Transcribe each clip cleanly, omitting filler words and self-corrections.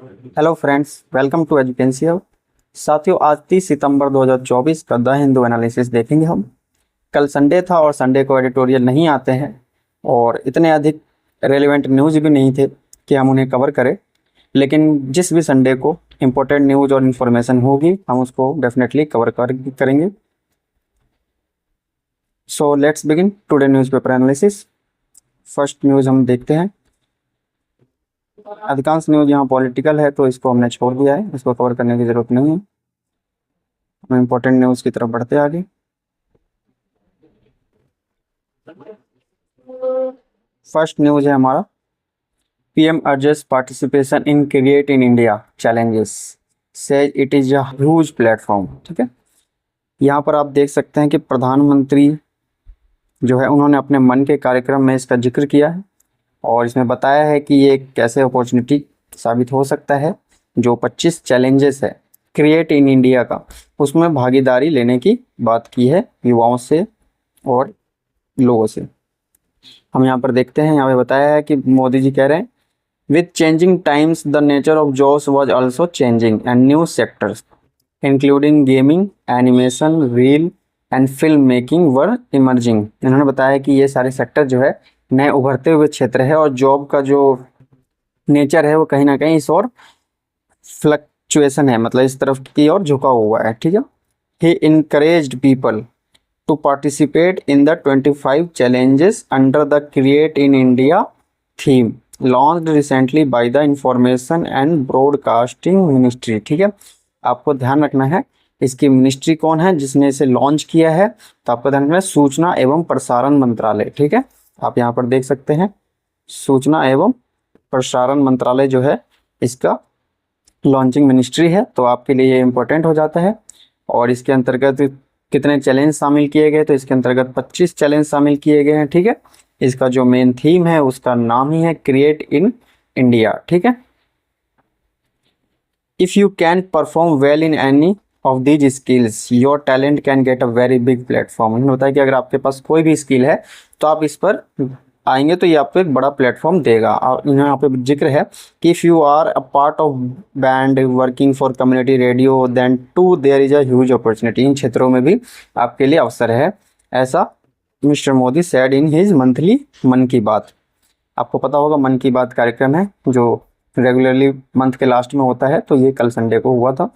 Hello friends, welcome to Educency Hub. साथियों, आज 30 सितंबर 2024 का द हिंदू एनालिसिस देखेंगे हम। कल संडे था और संडे को एडिटोरियल नहीं आते हैं और इतने अधिक रेलेवेंट न्यूज़ भी नहीं थे कि हम उन्हें कवर करें। लेकिन जिस भी संडे को इम्पोर्टेंट न्यूज़ और इन्फॉर्मेशन होगी हम उसको डेफिनेटली करेंगे। So let's begin today newspaper analysis. First news हम देखते हैं। अधिकांश न्यूज़ यहाँ पॉलिटिकल है तो इसको हमने छोड़ दिया है, इसको कवर करने की ज़रूरत नहीं है। हम इम्पोर्टेंट न्यूज़ की तरफ बढ़ते आगे। फर्स्ट न्यूज़ है हमारा, PM urges participation in create in India challenges, says it is a huge platform. ठीक है, यहाँ पर आप देख सकते हैं कि प्रधानमंत्री जो है उन्होंने अपने मन के कार्यक्रम में इसका जिक्र किया है और इसमें बताया है कि ये एक कैसे अपॉर्चुनिटी साबित हो सकता है। जो 25 चैलेंजेस है क्रिएट इन इंडिया का, उसमें भागीदारी लेने की बात की है युवाओं से और लोगों से। हम यहाँ पर देखते हैं, यहाँ पे बताया है कि मोदी जी कह रहे हैं, with changing times the nature of jobs was also changing and new sectors including gaming, animation, reel and film making were emerging. इन्होंने बताया कि ये सारे सेक्टर जो है नए उभरते हुए क्षेत्र है और जॉब का जो नेचर है वो कहीं ना कहीं इस और फ्लक्चुएशन है, मतलब इस तरफ की ओर झुका हुआ है। ठीक है, he encouraged people to participate in the 25 challenges under the Create in India theme launched recently by the Information and Broadcasting Ministry। ठीक है, आपको ध्यान रखना है इसकी मिनिस्ट्री कौन है जिसने इसे लॉन्च किया है, तो आपको ध्यान रखना है सूचना एवं प्रसारण मंत्रालय। ठीक है, आप यहाँ पर देख सकते हैं सूचना एवं प्रसारण मंत्रालय जो है इसका लॉन्चिंग मिनिस्ट्री है, तो आपके लिए ये इम्पोर्टेंट हो जाता है। और इसके अंतर्गत कितने चैलेंज शामिल किए गए, तो इसके अंतर्गत 25 चैलेंज शामिल किए गए हैं। ठीक है, इसका जो मेन थीम है उसका नाम ही है क्रिएट इन इंडिया। ठीक है, if you can perform well in any of these skills your talent can get a very big platform. उन्होंने बताया कि अगर आपके पास कोई भी स्किल है तो आप इस पर आएंगे तो ये आपको एक बड़ा प्लेटफॉर्म देगा। और यहाँ पे जिक्र है कि if you are a part of band working for community radio then too there is a huge opportunity. इन क्षेत्रों में भी आपके लिए अवसर है, ऐसा mister Modi said in his monthly Mann Ki बात। आपको पता होगा मन की बात कार्यक्रम है जो रेगुलरली मंथ के लास्ट में होता है, तो ये कल संडे को हुआ था,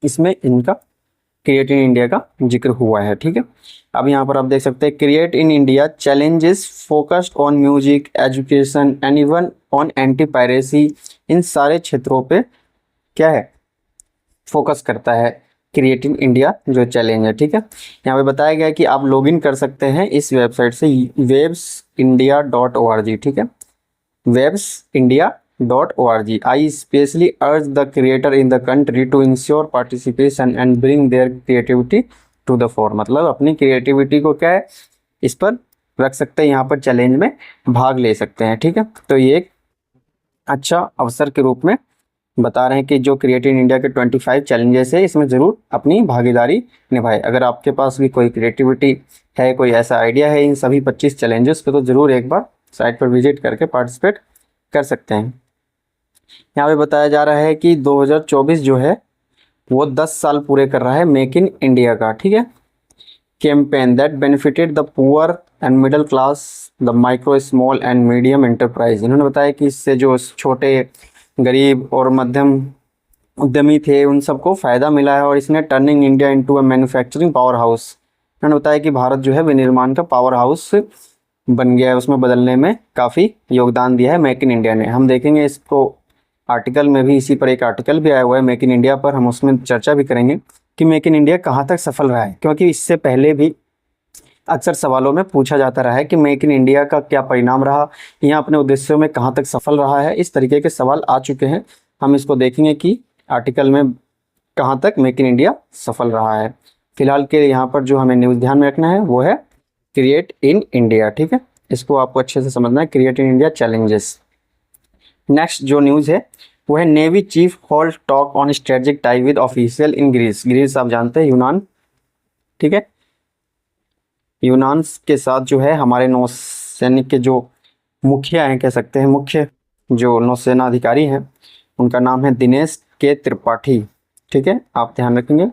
इसमें इनका क्रिएट इन इंडिया का जिक्र हुआ है। ठीक है, अब यहाँ पर आप देख सकते हैं create in India challenges focused on music, education and even on anti piracy. इन सारे क्षेत्रों पे क्या है फोकस करता है क्रिएट इन इंडिया जो चैलेंज है। ठीक है, यहाँ पे बताया गया है कि आप लॉगिन कर सकते हैं इस वेबसाइट से websindia.org। ठीक है, websindia.org। I especially urge the creator in the country to ensure participation and bring their creativity to the fore। मतलब अपनी क्रिएटिविटी को क्या है इस पर रख सकते हैं, यहाँ पर चैलेंज में भाग ले सकते हैं। ठीक है, तो ये एक अच्छा अवसर के रूप में बता रहे हैं कि जो क्रिएट इन इंडिया के 25 चैलेंजेस है इसमें ज़रूर अपनी भागीदारी निभाए। अगर आपके पास भी कोई क्रिएटिविटी है, कोई ऐसा आइडिया है इन सभी 25 चैलेंजेस पे, तो ज़रूर एक बार साइट पर विजिट करके पार्टिसिपेट कर सकते हैं। यहाँ पे बताया जा रहा है कि 2024 जो है वो 10 साल पूरे कर रहा है मेक इन इंडिया का। ठीक है, campaign that benefited the poor and middle class, the micro small and medium enterprise. इन्होंने बताया कि इससे जो छोटे, गरीब और मध्यम उद्यमी थे उन सबको फ़ायदा मिला है और इसने turning India into a manufacturing power house. इन्होंने बताया कि भारत जो है विनिर्माण का पावर हाउस बन गया है, उसमें बदलने में काफ़ी योगदान दिया है मेक इन इंडिया ने। हम देखेंगे इसको आर्टिकल में भी, इसी पर एक आर्टिकल भी आया हुआ है मेक इन इंडिया पर, हम उसमें चर्चा भी करेंगे कि मेक इन इंडिया कहाँ तक सफल रहा है, क्योंकि इससे पहले भी अक्सर सवालों में पूछा जाता रहा है कि मेक इन इंडिया का क्या परिणाम रहा, यहाँ अपने उद्देश्यों में कहाँ तक सफल रहा है। इस तरीके के सवाल आ चुके हैं, हम इसको देखेंगे कि आर्टिकल में कहाँ तक मेक इन इंडिया सफल रहा है। फिलहाल के यहाँ पर जो हमें न्यूज़ ध्यान में रखना है वो है क्रिएट इन इंडिया। ठीक है, इसको आपको अच्छे से समझना है, create in India challenges. Next जो न्यूज़ है वो है navy chief hold talk on strategic tie with official in Greece. Greece आप जानते हैं यूनान। ठीक है, यूनान के साथ जो है हमारे नौसैनिक के जो मुखिया हैं, कह सकते हैं मुख्य जो नौसेना अधिकारी हैं, उनका नाम है दिनेश के त्रिपाठी। ठीक है, आप ध्यान रखेंगे।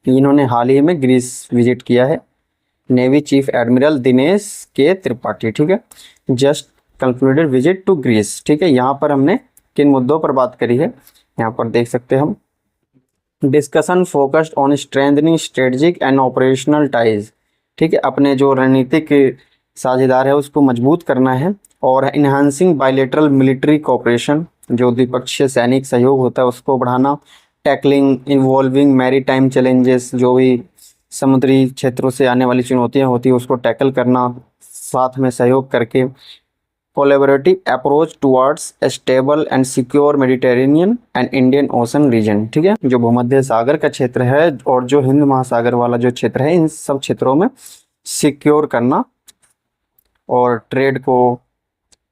इन्होंने हाल ही में ग्रीस विजिट किया है, नेवी चीफ एडमिरल दिनेश के त्रिपाठी। ठीक है, just concluded visit to Greece. ठीक है, यहाँ पर हमने किन मुद्दों पर बात करी है, यहाँ पर देख सकते हैं हम। Discussion focused on strengthening strategic and operational ties. ठीक है, अपने जो रणनीतिक साझेदार है उसको मजबूत करना है, और इन्हांसिंग बायलेटरल मिलिट्री कोऑपरेशन, जो द्विपक्षीय सैनिक सहयोग होता है उसको बढ़ाना। टैकलिंग इन्वॉल्विंग मैरीटाइम चैलेंजेस, जो भी समुद्री क्षेत्रों से आने वाली चुनौतियां होती है उसको टैकल करना साथ में सहयोग करके। Collaborative approach towards a stable and secure Mediterranean and Indian ocean region. ठीक है, जो भूमध्य सागर का क्षेत्र है और जो हिंद महासागर वाला जो क्षेत्र है, इन सब क्षेत्रों में सिक्योर करना, और ट्रेड को,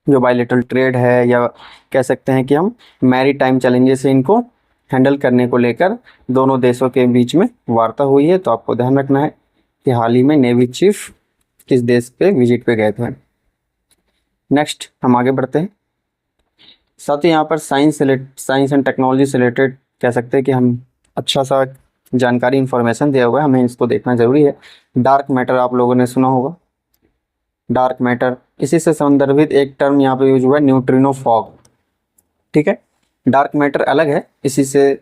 जो बायलेटरल ट्रेड है, या कह सकते हैं कि हम मैरीटाइम चैलेंजेस से इनको हैंडल करने को लेकर दोनों देशों के बीच में वार्ता हुई है। तो आपको ध्यान रखना है कि हाल ही में नेवी चीफ किस देश पे विजिट पे गए थे। नेक्स्ट हम आगे बढ़ते हैं। साथ ही यहाँ पर साइंस एंड टेक्नोलॉजी से रिलेटेड कह सकते हैं कि हम अच्छा सा जानकारी इंफॉर्मेशन दिया हुआ है, हमें इसको देखना जरूरी है। डार्क मैटर आप लोगों ने सुना होगा, डार्क मैटर, इसी से संदर्भित एक टर्म यहाँ पे यूज हुआ है, न्यूट्रिनो फॉग। ठीक है, डार्क मैटर अलग है, इसी से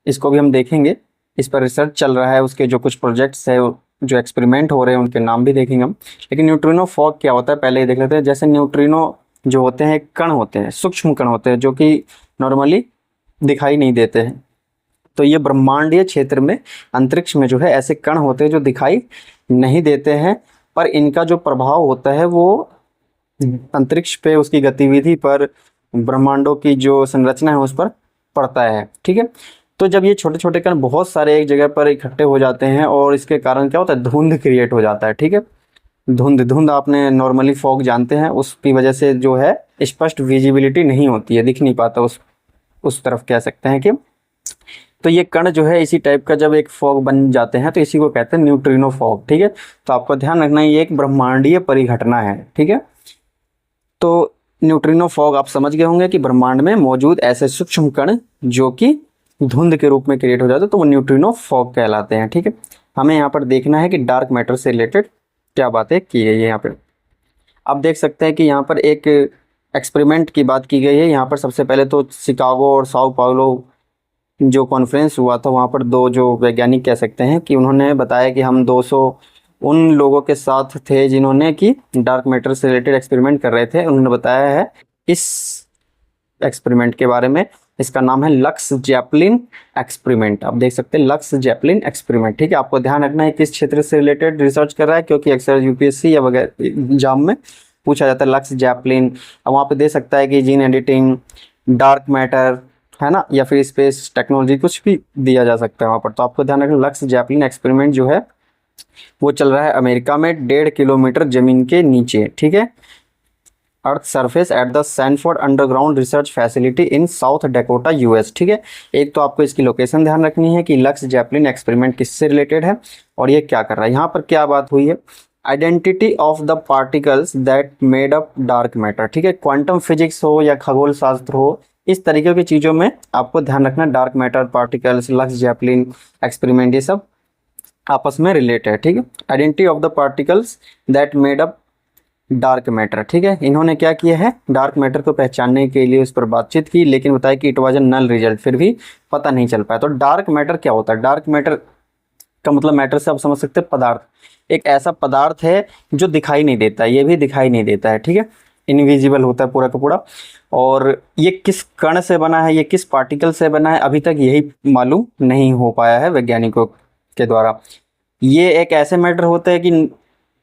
इसको भी हम देखेंगे, इस पर रिसर्च चल रहा है, उसके जो कुछ प्रोजेक्ट्स है, जो एक्सपेरिमेंट हो रहे हैं उनके नाम भी देखेंगे हम। लेकिन न्यूट्रिनो फॉग क्या होता है पहले ये देख लेते हैं। जैसे न्यूट्रिनो जो होते हैं कण होते हैं, सूक्ष्म कण होते हैं, जो कि नॉर्मली दिखाई नहीं देते हैं। तो ये ब्रह्मांडीय क्षेत्र में, अंतरिक्ष में जो है ऐसे कण होते हैं जो दिखाई नहीं देते हैं, पर इनका जो प्रभाव होता है वो अंतरिक्ष पे, उसकी गतिविधि पर, ब्रह्मांडों की जो संरचना है उस पर पड़ता है। ठीक है, तो जब ये छोटे छोटे कण बहुत सारे एक जगह पर इकट्ठे हो जाते हैं और इसके कारण क्या होता है, धुंध क्रिएट हो जाता है। ठीक है, धुंध आपने नॉर्मली फॉग जानते हैं, उसकी वजह से जो है स्पष्ट विजिबिलिटी नहीं होती है, दिख नहीं पाता उस तरफ, कह सकते हैं कि। तो ये कण जो है इसी टाइप का जब एक फॉग बन जाते हैं तो इसी को कहते हैं न्यूट्रिनो फॉग। ठीक है, तो आपको ध्यान रखना ये एक ब्रह्मांडीय परिघटना है। ठीक है, तो न्यूट्रिनो फॉग आप समझ गए होंगे कि ब्रह्मांड में मौजूद ऐसे सूक्ष्म कण जो कि धुंध के रूप में क्रिएट हो जाते हैं, तो वो न्यूट्रिनो फॉग कहलाते हैं। ठीक है, हमें यहाँ पर देखना है कि डार्क मैटर से रिलेटेड क्या बातें की गई है। यहाँ पे आप देख सकते हैं कि यहाँ पर एक एक्सपेरिमेंट की बात की गई है। यहाँ पर सबसे पहले तो शिकागो और साओ पाउलो जो कॉन्फ्रेंस हुआ था, वहाँ पर दो जो वैज्ञानिक कह सकते हैं कि उन्होंने बताया कि हम 200 उन लोगों के साथ थे जिन्होंने कि डार्क मैटर से रिलेटेड एक्सपेरिमेंट कर रहे थे। उन्होंने बताया है इस एक्सपेरिमेंट के बारे में, इसका नाम है लक्स जैपलिन एक्सपेरिमेंट। आप देख सकते हैं लक्स जैपलिन एक्सपेरिमेंट। ठीक है, आपको ध्यान रखना है किस क्षेत्र से रिलेटेड रिसर्च कर रहा है, क्योंकि अक्सर यूपीएससी या वगैरह एग्जाम में पूछा जाता है लक्स जैपलिन। अब वहाँ पे दे सकता है कि जीन एडिटिंग, डार्क मैटर, है ना, या फिर स्पेस टेक्नोलॉजी, कुछ भी दिया जा सकता है वहाँ पर। तो आपको ध्यान रखना लक्स जैपलिन एक्सपेरिमेंट जो है वो चल रहा है अमेरिका में 1.5 किलोमीटर जमीन के नीचे। ठीक है, earth surface at the Sanford underground research facility in South Dakota US. ठीक है, एक तो आपको इसकी लोकेशन ध्यान रखनी है कि लक्स जैपलिन एक्सपेरिमेंट किससे रिलेटेड है और ये क्या कर रहा है। यहाँ पर क्या बात हुई है, identity of the particles that made up dark matter. ठीक है, क्वांटम फिजिक्स हो या खगोल शास्त्र हो, इस तरीके की चीज़ों में आपको ध्यान रखना, dark matter, particles, lux Zeppelin experiment, ये सब आपस में रिलेटेड है। ठीक है, identity of the particles that made up dark matter. ठीक है, इन्होंने क्या किया है, डार्क मैटर को पहचानने के लिए उस पर बातचीत की, लेकिन बताया कि it was a null result, फिर भी पता नहीं चल पाया। तो डार्क मैटर क्या होता है, डार्क मैटर का मतलब मैटर से आप समझ सकते हैं पदार्थ, एक ऐसा पदार्थ है जो दिखाई नहीं देता, ये भी दिखाई नहीं देता है। ठीक है, इनविजिबल होता है पूरा का पूरा। और ये किस कण से बना है, ये किस पार्टिकल से बना है, अभी तक यही मालूम नहीं हो पाया है वैज्ञानिकों के द्वारा। ये एक ऐसे मैटर होता है कि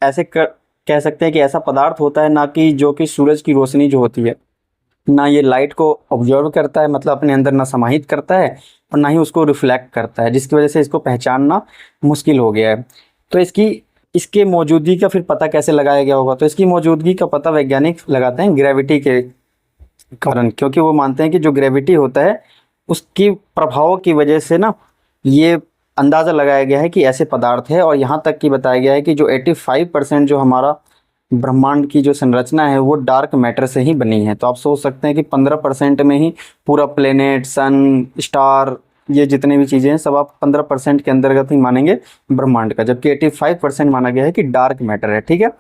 ऐसे कह सकते हैं कि ऐसा पदार्थ होता है ना कि जो कि सूरज की रोशनी जो होती है, ना ये लाइट को ऑब्जर्व करता है, मतलब अपने अंदर ना समाहित करता है, और ना ही उसको रिफ्लेक्ट करता है, जिसकी वजह से इसको पहचानना मुश्किल हो गया है। तो इसके मौजूदगी का फिर पता कैसे लगाया गया होगा, तो इसकी मौजूदगी का पता वैज्ञानिक लगाते हैं ग्रेविटी के कारण, क्योंकि वो मानते हैं कि जो ग्रेविटी होता है उसकी प्रभाव की वजह से ना ये अंदाज़ा लगाया गया है कि ऐसे पदार्थ है। और यहाँ तक कि बताया गया है कि जो 85% जो हमारा ब्रह्मांड की जो संरचना है वो डार्क मैटर से ही बनी है। तो आप सोच सकते हैं कि 15% में ही पूरा प्लेनेट, सन, स्टार, ये जितने भी चीज़ें हैं सब आप 15% के अंतर्गत ही मानेंगे ब्रह्मांड का, जबकि 85% माना गया है कि डार्क मैटर है। ठीक है,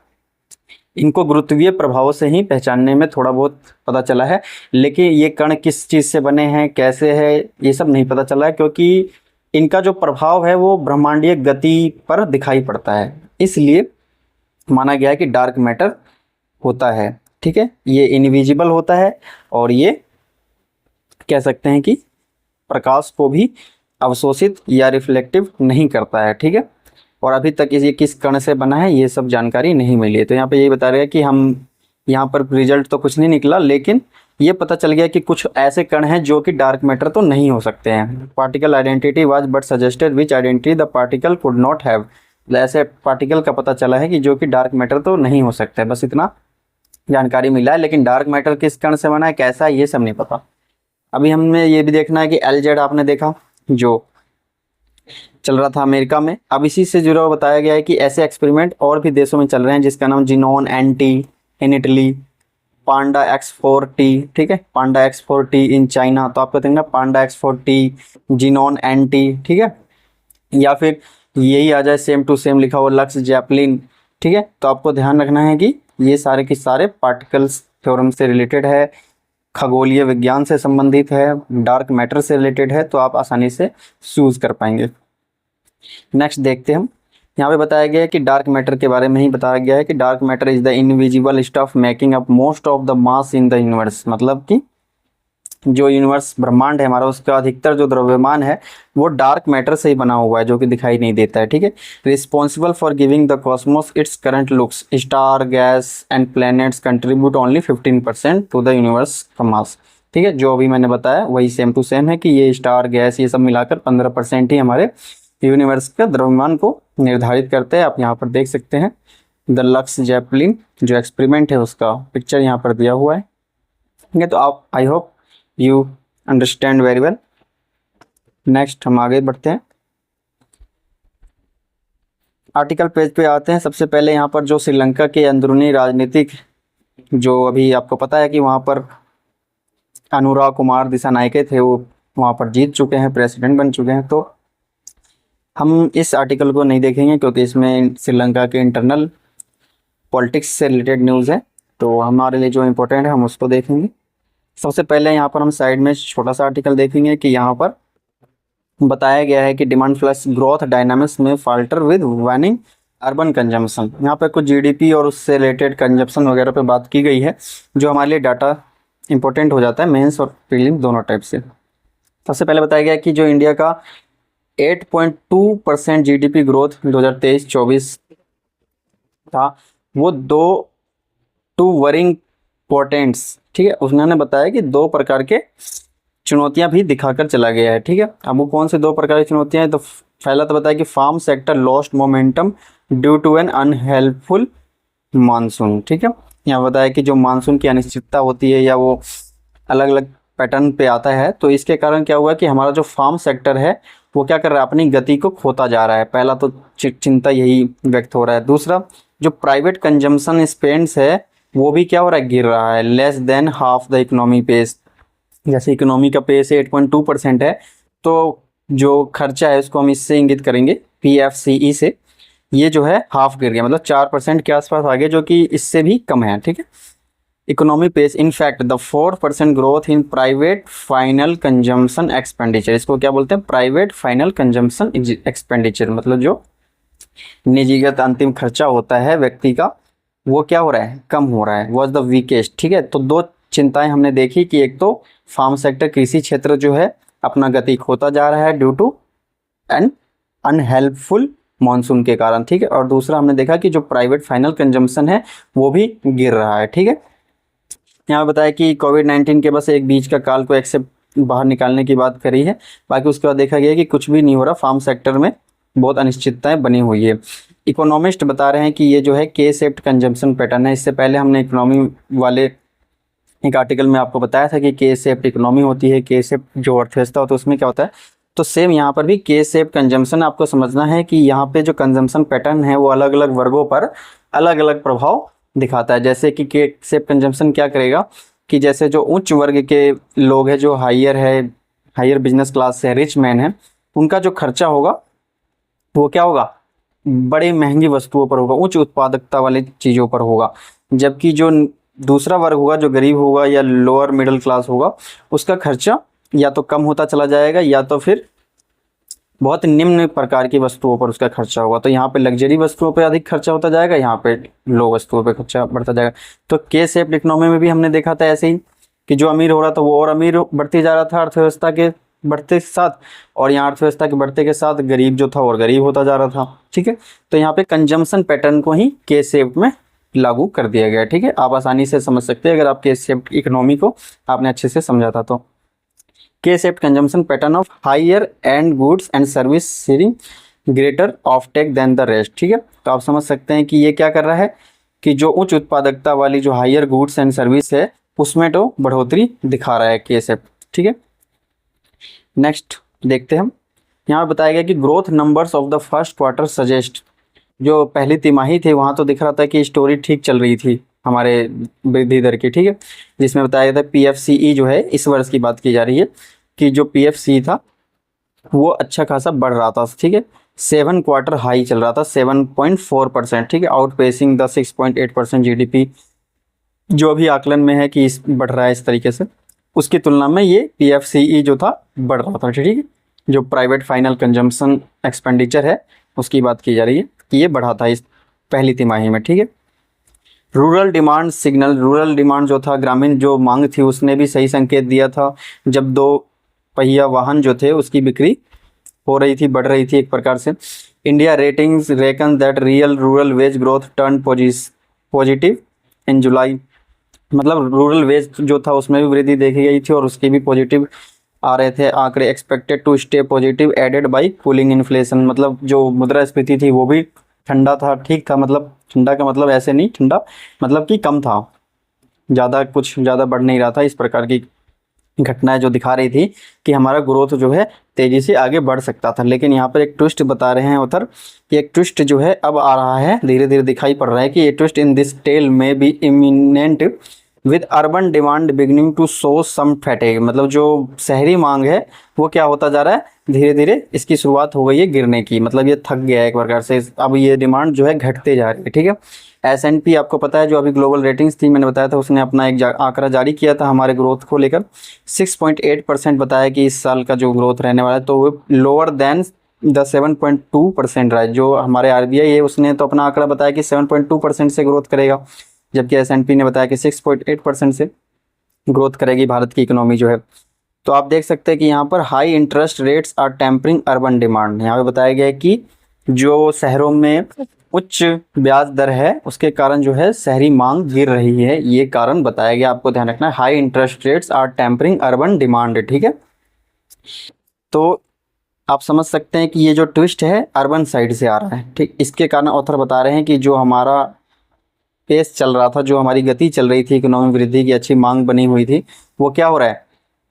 इनको गुरुत्वीय प्रभाव से ही पहचानने में थोड़ा बहुत पता चला है, लेकिन ये कण किस चीज़ से बने हैं, कैसे है, ये सब नहीं पता चला है, क्योंकि इनका जो प्रभाव है वो ब्रह्मांडीय गति पर दिखाई पड़ता है, इसलिए माना गया है कि डार्क मैटर होता है। ठीक है, ये इनविजिबल होता है और ये कह सकते हैं कि प्रकाश को भी अवशोषित या रिफ्लेक्टिव नहीं करता है। ठीक है, और अभी तक ये किस कण से बना है ये सब जानकारी नहीं मिली है। तो यहाँ पे यही बता रहे हैं कि हम यहाँ पर रिजल्ट तो कुछ नहीं निकला, लेकिन ये पता चल गया कि कुछ ऐसे कण हैं जो कि डार्क मैटर तो नहीं हो सकते हैं। Particle identity was but suggested which identity the particle could not have. ऐसे पार्टिकल का पता चला है कि जो कि डार्क मैटर तो नहीं हो सकते, बस इतना जानकारी मिला है, लेकिन डार्क मैटर किस कण से बना है, कैसा है, ये सब नहीं पता। अभी हमें ये भी देखना है कि LZ आपने देखा जो चल रहा था अमेरिका में, अब इसी से जुड़ा हुआ बताया गया है कि ऐसे एक्सपेरिमेंट और भी देशों में चल रहे हैं, जिसका नाम Xenon NT in Italy, Panda X4T, ठीक है, पांडा X4T इन चाइना। तो आपको देखना पांडा X4T, जिनोन एनटी, ठीक है, या फिर यही आ जाए सेम टू सेम लिखा हुआ लक्स जैपलिन। ठीक है, तो आपको ध्यान रखना है कि ये सारे के सारे पार्टिकल्स थ्योरम से रिलेटेड है, खगोलीय विज्ञान से संबंधित है, डार्क मैटर से रिलेटेड है, तो आप आसानी से चूज कर पाएंगे। नेक्स्ट देखते हैं हम, यहाँ पे बताया गया है कि डार्क मैटर के बारे में ही बताया गया है कि dark matter is the invisible stuff making up most of the mass in the universe. मतलब कि जो यूनिवर्स ब्रह्मांड है हमारा, उसका अधिकतर जो द्रव्यमान है वो डार्क मैटर से ही बना हुआ है, जो कि दिखाई नहीं देता है। ठीक है, responsible for giving the cosmos its current looks, star, gas and planets contribute only 15% to the universe का मास। ठीक है, जो अभी मैंने बताया वही सेम टू सेम है कि ये स्टार, गैस, ये सब मिलाकर 15% ही हमारे यूनिवर्स का द्रव्यमान को निर्धारित करते हैं। आप यहाँ पर देख सकते हैं द लक्स जैपलिन जो एक्सपेरिमेंट है उसका पिक्चर यहाँ पर दिया हुआ है। ठीक है, तो आप I hope you understand very well. Next हम आगे बढ़ते हैं, आर्टिकल पेज पे आते हैं। सबसे पहले यहाँ पर जो श्रीलंका के अंदरूनी राजनीतिक, जो अभी आपको पता है कि वहाँ पर अनुराग कुमार दिसानायके थे, वो वहाँ पर जीत चुके हैं, प्रेसिडेंट बन चुके हैं। तो हम इस आर्टिकल को नहीं देखेंगे क्योंकि इसमें श्रीलंका के इंटरनल पॉलिटिक्स से रिलेटेड न्यूज़ है, तो हमारे लिए जो इम्पोर्टेंट है हम उसको देखेंगे। सबसे पहले यहाँ पर हम साइड में छोटा सा आर्टिकल देखेंगे कि यहाँ पर बताया गया है कि डिमांड प्लस ग्रोथ डायनामिक्स में falter with warning urban consumption. यहाँ पे कुछ GDP और उससे रिलेटेड कंजम्पशन वगैरह पे बात की गई है, जो हमारे लिए डाटा इंपॉर्टेंट हो जाता है मेंस और प्रीलिम दोनों टाइप से। सबसे पहले बताया गया कि जो इंडिया का 8.2% GDP ग्रोथ 2023-24 था, वो टू वरिंग पोर्टेंट्स। ठीक है, उन्होंने बताया कि 2 प्रकार के चुनौतियां भी दिखाकर चला गया है। ठीक है, अब वो कौन से 2 प्रकार की चुनौतियां हैं, तो पहला तो बताया कि farm sector lost momentum due to an unhelpful monsoon. ठीक है, यहाँ बताया कि जो मानसून की अनिश्चितता होती है या वो अलग अलग पैटर्न पे आता है, तो इसके कारण क्या हुआ कि हमारा जो फार्म सेक्टर है वो क्या कर रहा है, अपनी गति को खोता जा रहा है। पहला तो चिंता यही व्यक्त हो रहा है। दूसरा, जो प्राइवेट कंजम्पशन स्पेंड्स है वो भी क्या हो रहा है, गिर रहा है, less than half the economy pace. जैसे इकोनॉमी का पेस 8.2% है, तो जो खर्चा है उसको हम इससे इंगित करेंगे PFCE से, ये जो है हाफ गिर गया, मतलब 4% के आसपास आ गया, जो कि इससे भी कम है। ठीक है, economy pace in fact the 4% growth in private final consumption expenditure. इसको क्या बोलते हैं, प्राइवेट फाइनल कंजम्पशन एक्सपेंडिचर, मतलब जो निजीगत अंतिम खर्चा होता है व्यक्ति का, वो क्या हो रहा है, कम हो रहा है, वॉज द वीकेस्ट। ठीक है, तो 2 चिंताएं हमने देखी कि एक तो फार्म सेक्टर, कृषि क्षेत्र जो है अपना गति खोता जा रहा है due to an unhelpful monsoon के कारण। ठीक है, और दूसरा हमने देखा कि जो प्राइवेट फाइनल कंजम्पशन है वो भी गिर रहा है। ठीक है, यहाँ बताया कि कोविड-19 के बस एक बीच का काल को एक्सेप्ट बाहर निकालने की बात करी है, बाकी उसके बाद देखा गया कि कुछ भी नहीं हो रहा, फार्म सेक्टर में बहुत अनिश्चितताएं बनी हुई है। इकोनॉमिस्ट बता रहे हैं कि ये जो है के शेप्ड कंजम्पशन पैटर्न है। इससे पहले हमने इकोनॉमी वाले एक आर्टिकल में आपको बताया था कि के शेप्ड इकोनॉमी होती है, के शेप्ड जो अर्थव्यवस्था होता है उसमें क्या होता है, तो सेम यहाँ पर भी के शेप्ड कंजम्पशन। आपको समझना है कि यहाँ पे जो कंजम्पशन पैटर्न है वो अलग अलग वर्गों पर अलग अलग प्रभाव दिखाता है। जैसे कि के सेफ कंजम्पशन क्या करेगा कि जैसे जो उच्च वर्ग के लोग हैं, जो हायर बिजनेस क्लास से रिच मैन है, उनका जो खर्चा होगा वो क्या होगा, बड़ी महंगी वस्तुओं पर होगा, उच्च उत्पादकता वाली चीज़ों पर होगा। जबकि जो दूसरा वर्ग होगा, जो गरीब होगा या लोअर मिडिल क्लास होगा, उसका खर्चा या तो कम होता चला जाएगा या तो फिर बहुत निम्न प्रकार की वस्तुओं पर उसका खर्चा होगा। तो यहाँ पे लग्जरी वस्तुओं पे अधिक खर्चा होता जाएगा, यहाँ पे लो वस्तुओं पे खर्चा बढ़ता जाएगा। तो के शेप्ड इकोनॉमी में भी हमने देखा था ऐसे ही कि जो अमीर हो रहा था वो और अमीर बढ़ती जा रहा था अर्थव्यवस्था के बढ़ते साथ, और यहाँ अर्थव्यवस्था के बढ़ते के साथ गरीब जो था और गरीब होता जा रहा था। ठीक है, तो यहाँ पे कंजम्पशन पैटर्न को ही के शेप में लागू कर दिया गया। ठीक है, आप आसानी से समझ सकते हैं अगर आप के शेप्ड इकोनॉमी को आपने अच्छे से समझा था तो। K shaped consumption pattern of higher end goods and service searing greater offtake than the rest. ठीक है, तो आप समझ सकते हैं कि ये क्या कर रहा है कि जो उच्च उत्पादकता वाली जो हायर गुड्स एंड सर्विस है उसमें तो बढ़ोतरी दिखा रहा है के शेप। ठीक है, नेक्स्ट देखते हैं हम। यहाँ बताया गया कि growth numbers of the first quarter suggest, जो पहली तिमाही थी वहाँ तो दिख रहा था कि स्टोरी ठीक चल रही थी हमारे वृद्धि दर की। ठीक है, जिसमें बताया गया था PFCE जो है, इस वर्ष की बात की जा रही है कि जो PFCE था वो अच्छा खासा बढ़ रहा था। ठीक है, 7 क्वार्टर हाई चल रहा था, 7.4%। ठीक है, आउट पेसिंग द 6.8% GDP, जो अभी आकलन में है कि इस बढ़ रहा है इस तरीके से, उसकी तुलना में ये PFCE जो था बढ़ रहा था। ठीक है, जो प्राइवेट फाइनल कंजम्पशन एक्सपेंडिचर है उसकी बात की जा रही है कि ये बढ़ा था इस पहली तिमाही में। ठीक है, rural demand signal, rural demand जो था, ग्रामीण जो मांग थी, उसने भी सही संकेत दिया था जब 2 पहिया वाहन जो थे उसकी बिक्री हो रही थी, बढ़ रही थी एक प्रकार से। India Ratings reckon that real rural wage growth turn positive in July, मतलब रूरल वेज जो था उसमें भी वृद्धि देखी गई थी और उसके भी पॉजिटिव आ रहे थे आंकड़े। Expected to stay positive aided by cooling inflation, मतलब जो मुद्रास्फीति थी वो भी ठंडा था, ठीक था, मतलब ठंडा का मतलब ऐसे नहीं ठंडा, मतलब कि कम था, ज़्यादा बढ़ नहीं रहा था। इस प्रकार की घटनाएं जो दिखा रही थी कि हमारा ग्रोथ जो है तेजी से आगे बढ़ सकता था। लेकिन यहाँ पर एक ट्विस्ट बता रहे हैं उधर कि एक ट्विस्ट जो है अब आ रहा है, धीरे धीरे दिखाई पड़ रहा है कि ये ट्विस्ट इन दिस टेल में be imminent with urban demand beginning to show some fatigue, मतलब जो शहरी मांग है वो क्या होता जा रहा है, धीरे धीरे इसकी शुरुआत हो गई है गिरने की, मतलब ये थक गया है एक प्रकार से, अब ये डिमांड जो है घटते जा रही है। ठीक है, S&P आपको पता है जो अभी ग्लोबल रेटिंग्स थी, मैंने बताया था, उसने अपना एक आंकड़ा जारी किया था हमारे ग्रोथ को लेकर, 6.8% बताया कि इस साल का जो ग्रोथ रहने वाला है, तो वो लोअर देन द 7.2% रहा है। जो हमारे RBI है उसने तो अपना आंकड़ा बताया कि 7.2% से ग्रोथ करेगा, जबकि S&P ने बताया कि 6.8% से ग्रोथ करेगी भारत की इकोनॉमी जो है। तो आप देख सकते हैं कि यहाँ पर high interest rates are tempering urban demand, यहाँ पे बताया गया है कि जो शहरों में उच्च ब्याज दर है उसके कारण जो है शहरी मांग गिर रही है, ये कारण बताया गया, आपको ध्यान रखना है। High interest rates are tempering urban demand. ठीक है, तो आप समझ सकते हैं कि ये जो ट्विस्ट है अर्बन साइड से आ रहा है। ठीक, इसके कारण ऑथर बता रहे हैं कि जो हमारा पेस चल रहा था, जो हमारी गति चल रही थी इकोनॉमिक वृद्धि की, अच्छी मांग बनी हुई थी, वो क्या हो रहा है,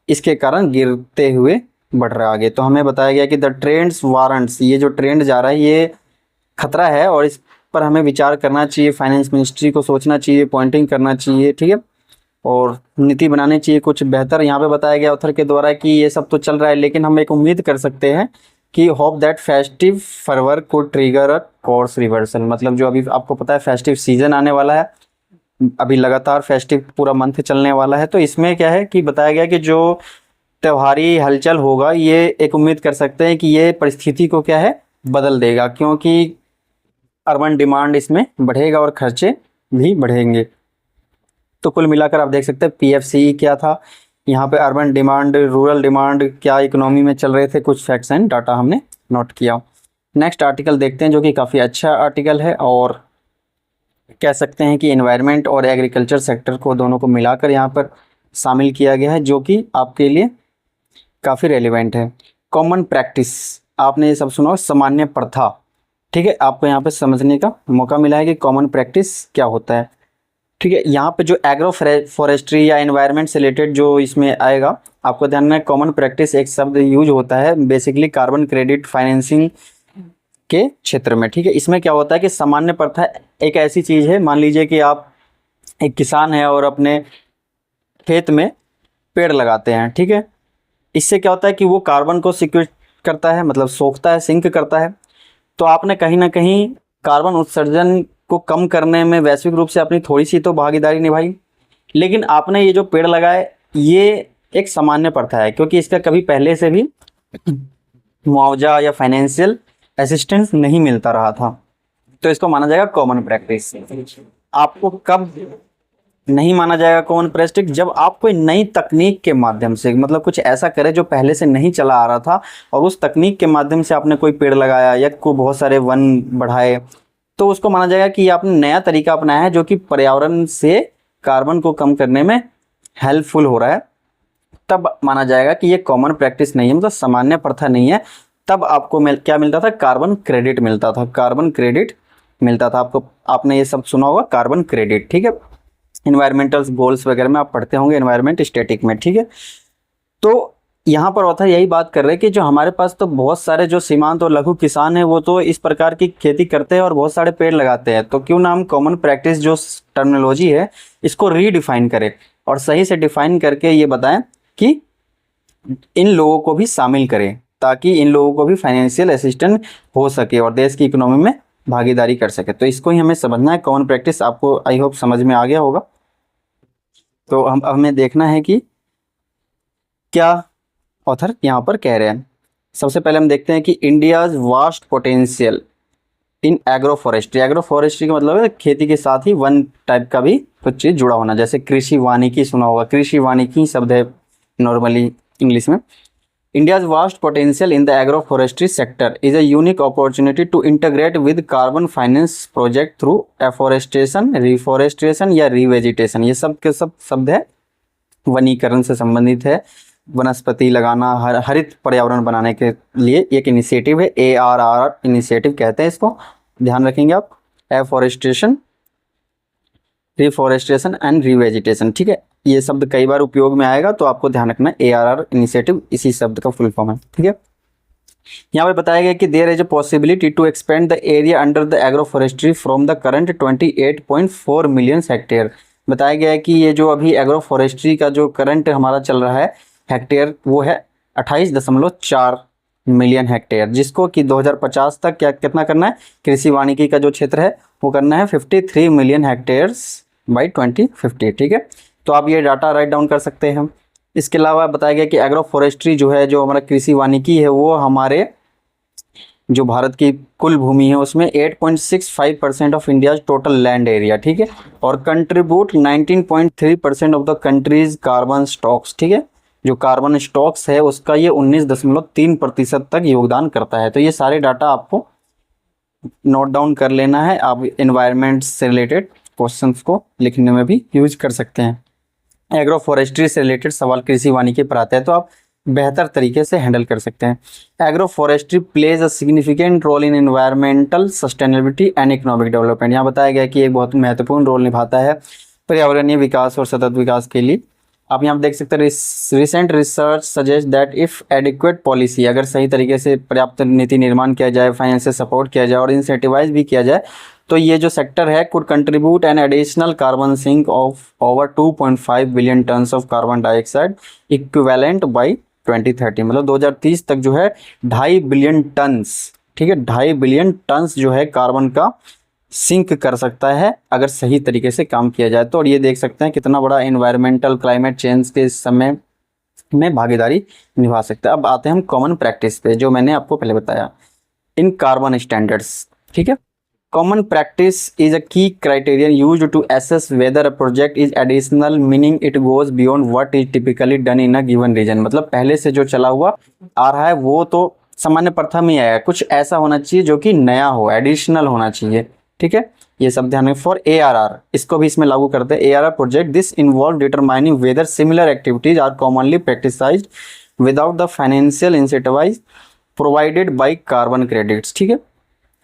इसके कारण गिरते हुए बढ़ रहा है आगे। तो हमें बताया गया कि द ट्रेंड्स वारंट्स, ये जो ट्रेंड जा रहा है ये खतरा है और इस पर हमें विचार करना चाहिए, फाइनेंस मिनिस्ट्री को सोचना चाहिए, पॉइंटिंग करना चाहिए। ठीक है, और नीति बनानी चाहिए कुछ बेहतर। यहाँ पे बताया गया ऑथर के द्वारा कि ये सब तो चल रहा है, लेकिन हम एक उम्मीद कर सकते हैं कि होप दैट फेस्टिव फरवर को ट्रिगर अ कोर्स रिवर्सल, मतलब जो अभी आपको पता है फेस्टिव सीजन आने वाला है, अभी लगातार फेस्टिव पूरा मंथ चलने वाला है, तो इसमें क्या है कि बताया गया कि जो त्योहारी हलचल होगा ये एक उम्मीद कर सकते हैं कि ये परिस्थिति को क्या है बदल देगा, क्योंकि अर्बन डिमांड इसमें बढ़ेगा और खर्चे भी बढ़ेंगे। तो कुल मिलाकर आप देख सकते हैं PFCE क्या था, यहाँ पे अर्बन डिमांड, रूरल डिमांड क्या इकोनॉमी में चल रहे थे, कुछ फैक्ट्स एंड डाटा हमने नोट किया। नेक्स्ट आर्टिकल देखते हैं जो कि काफ़ी अच्छा आर्टिकल है और कह सकते हैं कि एनवायरनमेंट और एग्रीकल्चर सेक्टर को दोनों को मिलाकर यहाँ पर शामिल किया गया है, जो कि आपके लिए काफ़ी रेलिवेंट है। कॉमन प्रैक्टिस, आपने ये सब सुना, सामान्य प्रथा। ठीक है, आपको यहाँ पे समझने का मौका मिला है कि कॉमन प्रैक्टिस क्या होता है। ठीक है, यहाँ पे जो एग्रो फॉरेस्ट्री या एनवायरनमेंट से रिलेटेड जो इसमें आएगा, आपको ध्यान में कॉमन प्रैक्टिस एक शब्द यूज होता है बेसिकली कार्बन क्रेडिट फाइनेंसिंग के क्षेत्र में। ठीक है, इसमें क्या होता है कि सामान्य प्रथा एक ऐसी चीज़ है, मान लीजिए कि आप एक किसान है और अपने खेत में पेड़ लगाते हैं, ठीक है। इससे क्या होता है कि वो कार्बन को सिक्वेट करता है, मतलब सोखता है, सिंक करता है। तो आपने कहीं ना कहीं कार्बन उत्सर्जन को कम करने में वैश्विक रूप से अपनी थोड़ी सी तो भागीदारी निभाई। लेकिन आपने ये जो पेड़ लगाए ये एक सामान्य प्रथा है, क्योंकि इसका कभी पहले से भी मुआवजा या फाइनेंशियल असिस्टेंस नहीं मिलता रहा था, तो इसको माना जाएगा कॉमन प्रैक्टिस। आपको कब नहीं माना जाएगा कॉमन प्रैक्टिस? जब आप कोई नई तकनीक के माध्यम से, मतलब कुछ ऐसा करे जो पहले से नहीं चला आ रहा था, और उस तकनीक के माध्यम से आपने कोई पेड़ लगाया या कोई बहुत सारे वन बढ़ाए, तो उसको माना जाएगा कि आपने नया तरीका अपनाया है जो कि पर्यावरण से कार्बन को कम करने में हेल्पफुल हो रहा है। तब माना जाएगा कि ये कॉमन प्रैक्टिस नहीं है, मतलब सामान्य प्रथा नहीं है। तब आपको क्या मिलता था? कार्बन क्रेडिट मिलता था। कार्बन क्रेडिट मिलता था आपको, आपने ये सब सुना होगा, कार्बन क्रेडिट, ठीक है। इन्वायरमेंटल गोल्स वगैरह में आप पढ़ते होंगे, एनवायरमेंट स्टैटिक में, ठीक है। तो यहाँ पर ऑथर यही बात कर रहे हैं कि जो हमारे पास तो बहुत सारे जो सीमांत और लघु किसान हैं वो तो इस प्रकार की खेती करते हैं और बहुत सारे पेड़ लगाते हैं, तो क्यों ना हम कॉमन प्रैक्टिस जो टर्मिनोलॉजी है इसको रीडिफाइन करें और सही से डिफाइन करके ये बताएं कि इन लोगों को भी शामिल करें, ताकि इन लोगों को भी फाइनेंशियल असिस्टेंस हो सके और देश की इकोनॉमी में भागीदारी कर सके। तो इसको ही हमें समझना है। कॉमन प्रैक्टिस आपको आई होप समझ में आ गया होगा। तो हमें देखना है कि क्या ऑथर यहाँ पर कह रहे हैं। सबसे पहले हम देखते हैं कि India's vast potential in agro forestry. Agro forestry का मतलब है खेती के साथ ही वन टाइप का भी कुछ चीज़ जुड़ा होना, जैसे कृषि वानिकी सुना होगा, कृषि वानिकी शब्द है नॉर्मली इंग्लिश में। India's vast potential in the agroforestry sector is a unique opportunity to integrate with carbon finance project through afforestation, reforestation या revegetation। ये सब के सब शब्द है, वनीकरण से संबंधित है, वनस्पति लगाना, हरित पर्यावरण बनाने के लिए एक इनिशिएटिव है। ARR इनिशिएटिव कहते हैं इसको, ध्यान रखेंगे आप। एफॉरेस्टेशन, रिफॉरेस्टेशन एंड रिवेजिटेशन, ठीक है। ये शब्द कई बार उपयोग में आएगा, तो आपको ध्यान रखना है ARR इनिशिएटिव इसी शब्द का फुल फॉर्म है, ठीक है। यहाँ पर बताया गया कि there is a possibility to expand the area under the agroforestry from the current 28.4 million hectare. बताया गया है कि ये जो अभी एग्रो फॉरेस्ट्री का जो करंट हमारा चल रहा है हेक्टेयर, वो है 28.4 मिलियन हेक्टेयर, जिसको कि 2050 तक क्या कितना करना है? कृषि वानिकी का जो क्षेत्र है वो करना है 53 मिलियन हेक्टेयर्स बाई 2050, ठीक है। तो आप ये डाटा राइट डाउन कर सकते हैं। इसके अलावा बताया गया कि एग्रो फॉरेस्ट्री जो है, जो हमारा कृषि वानिकी है, वो हमारे जो भारत की कुल भूमि है उसमें 8.65% of India's total land area, ठीक है, और contribute 19.3% of the countries carbon stocks, ठीक है। जो कार्बन स्टॉक्स है उसका ये 19.3% तक योगदान करता है। तो ये सारे डाटा आपको नोट डाउन कर लेना है। आप एनवायरनमेंट से रिलेटेड क्वेश्चंस को लिखने में भी यूज कर सकते हैं। एग्रो फॉरेस्ट्री से रिलेटेड सवाल कृषि वानिकी पर आते हैं तो आप बेहतर तरीके से हैंडल कर सकते हैं। Agro forestry plays a significant role in environmental sustainability and economic development. यहाँ बताया गया कि एक बहुत महत्वपूर्ण रोल निभाता है पर्यावरणीय विकास और सतत विकास के लिए। आप यहाँ देख सकते हैं recent research suggest that if adequate policy, अगर सही तरीके से पर्याप्त नीति निर्माण किया जाए, फाइनेंशियल सपोर्ट किया जाए और इंसेंटिवाइज भी किया जाए, तो ये जो सेक्टर है could contribute an additional carbon sink of over 2.5 billion tons of carbon dioxide equivalent by 2030। मतलब 2030 तक जो है 2.5 बिलियन टन्स, ठीक है, 2.5 बिलियन टन्स जो है कार्बन का सिंक कर सकता है अगर सही तरीके से काम किया जाए तो। और ये देख सकते हैं कितना बड़ा एनवायरमेंटल क्लाइमेट चेंज के समय में भागीदारी निभा सकता है। अब आते हैं हम कॉमन प्रैक्टिस पे, जो मैंने आपको पहले बताया, इन कार्बन स्टैंडर्ड्स, ठीक है। Common practice is a key criterion used to assess whether a project is additional, meaning it goes beyond what is typically done in a given region. मतलब पहले से जो चला हुआ आ रहा है वो तो सामान्य प्रथा में आया, कुछ ऐसा होना चाहिए जो कि नया हो, एडिशनल होना चाहिए, ठीक है। ये सब ध्यान में। फॉर ARR, इसको भी इसमें लागू करते हैं। ARR project this involve determining whether similar activities are commonly practised without the financial incentivise provided by carbon credits, ठीक है।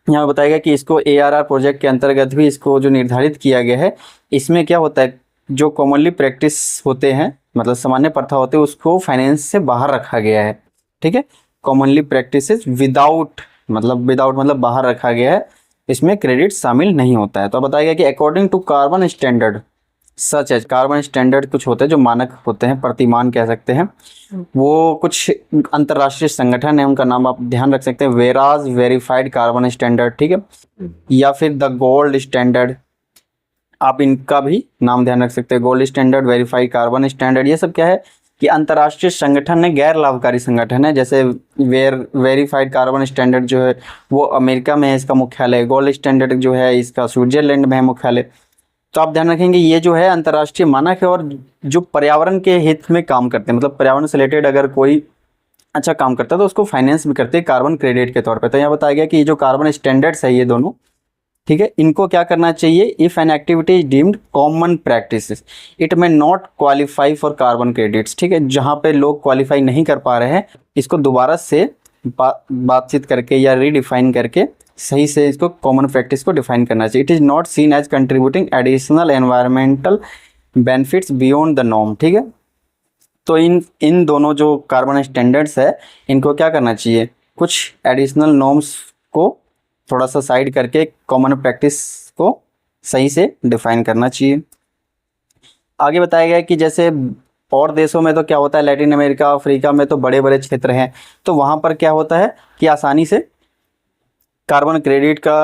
यहाँ बताया गया कि इसको ARR प्रोजेक्ट के अंतर्गत भी इसको जो निर्धारित किया गया है, इसमें क्या होता है, जो कॉमनली प्रैक्टिस होते हैं, मतलब सामान्य प्रथा होते हैं, उसको फाइनेंस से बाहर रखा गया है, ठीक है। कॉमनली प्रैक्टिसेस विदाउट मतलब बाहर रखा गया है इसमें क्रेडिट शामिल नहीं होता है। तो बताया गया कि according to carbon standard such as, carbon standard कुछ होते हैं जो मानक होते हैं, प्रतिमान कह सकते हैं, वो कुछ अंतर्राष्ट्रीय संगठन है, उनका नाम आप ध्यान रख सकते हैं, वेराज वेरीफाइड कार्बन स्टैंडर्ड, ठीक है, या फिर द गोल्ड स्टैंडर्ड, आप इनका भी नाम ध्यान रख सकते हैं, gold standard, verified carbon standard. ये सब क्या है कि अंतर्राष्ट्रीय संगठन है, गैर लाभकारी संगठन है। जैसे वेरीफाइड कार्बन स्टैंडर्ड जो है वो अमेरिका में है, इसका मुख्यालय, गोल्ड स्टैंडर्ड जो है इसका स्विट्जरलैंड में है मुख्यालय। तो आप ध्यान रखेंगे ये जो है अंतर्राष्ट्रीय मानक है, और जो पर्यावरण के हित में काम करते हैं, मतलब पर्यावरण से रिलेटेड अगर कोई अच्छा काम करता है तो उसको फाइनेंस भी करते हैं कार्बन क्रेडिट के तौर पे। तो यहाँ बताया गया कि ये जो कार्बन स्टैंडर्ड्स है ये दोनों, ठीक है, इनको क्या करना चाहिए, if an activity is deemed common practice it may not qualify for carbon credits, ठीक है, जहाँ पे लोग क्वालिफाई नहीं कर पा रहे हैं इसको दोबारा से बातचीत करके या रीडिफाइन करके सही से इसको कॉमन प्रैक्टिस को डिफाइन करना चाहिए। It is not seen as contributing additional environmental benefits beyond the norm, ठीक है। तो इन दोनों जो कार्बन स्टैंडर्ड्स है इनको क्या करना चाहिए, कुछ एडिशनल नॉर्म्स को थोड़ा सा साइड करके कॉमन प्रैक्टिस को सही से डिफाइन करना चाहिए। आगे बताया गया कि जैसे और देशों में तो क्या होता है, लैटिन अमेरिका, अफ्रीका में तो बड़े बड़े क्षेत्र हैं, तो वहाँ पर क्या होता है कि आसानी से कार्बन क्रेडिट का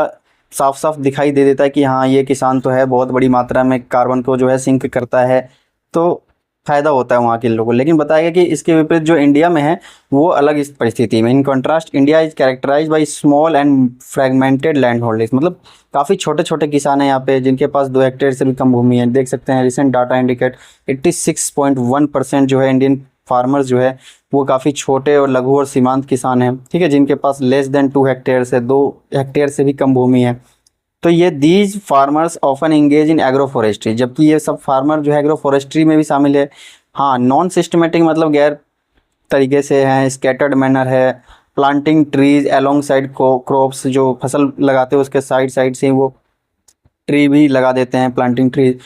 साफ साफ दिखाई दे देता है कि हाँ ये किसान तो है बहुत बड़ी मात्रा में कार्बन को जो है सिंक करता है, तो फायदा होता है वहाँ के लोगों को। लेकिन बताया गया कि इसके विपरीत जो इंडिया में है वो अलग इस परिस्थिति में। In contrast India is characterise by small and fragmented land holdings, मतलब काफ़ी छोटे छोटे किसान हैं यहाँ पे जिनके पास 2 हेक्टेयर से भी कम भूमि है। देख सकते हैं रिसेंट डाटा इंडिकेट 86.1% जो है इंडियन फार्मर्स जो है वो काफ़ी छोटे और लघु और सीमांत किसान हैं, ठीक है, जिनके पास लेस देन 2 हेक्टेयर से 2 हेक्टेयर से भी कम भूमि है। तो ये these farmers often engage in agro forestry, जबकि ये सब फार्मर जो है एग्रो फॉरेस्ट्री में भी शामिल है। हाँ, नॉन सिस्टमेटिक मतलब गैर तरीके से हैं, स्कैटर्ड मैनर है, planting trees along side crops, जो फसल लगाते हैं उसके साइड साइड से वो ट्री भी लगा देते हैं, planting trees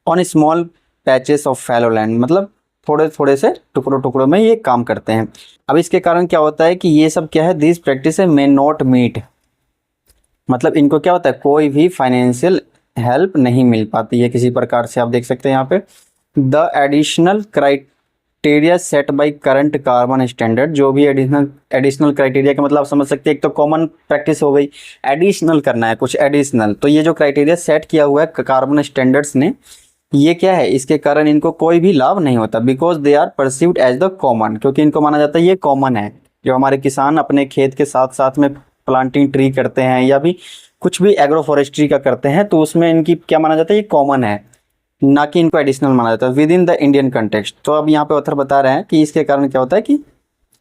on small patches of fallow land, मतलब थोड़े थोड़े से टुकड़ों टुकड़ों में ये काम करते हैं। अब इसके कारण क्या होता है कि ये सब क्या है, this practice may not meet, मतलब इनको क्या होता है कोई भी फाइनेंशियल हेल्प नहीं मिल पाती है किसी प्रकार से। आप देख सकते हैं यहाँ पे the additional criteria set by current carbon standard, जो भी एडिशनल क्राइटेरिया का मतलब आप समझ सकते हैं, एक तो कॉमन प्रैक्टिस हो गई, एडिशनल करना है कुछ एडिशनल, तो ये जो क्राइटेरिया सेट किया हुआ है कार्बन स्टैंडर्ड्स ने, ये क्या है, इसके कारण इनको कोई भी लाभ नहीं होता, because they are perceived as the common, क्योंकि इनको माना जाता है ये कॉमन है। जो हमारे किसान अपने खेत के साथ साथ में प्लांटिंग ट्री करते हैं या भी कुछ भी एग्रो फॉरेस्ट्री का करते हैं, तो उसमें इनकी क्या माना जाता है, ये कॉमन है, ना कि इनको एडिशनल माना जाता है with in the Indian context. तो अब यहाँ पे ऑथर बता रहे हैं कि इसके कारण क्या होता है कि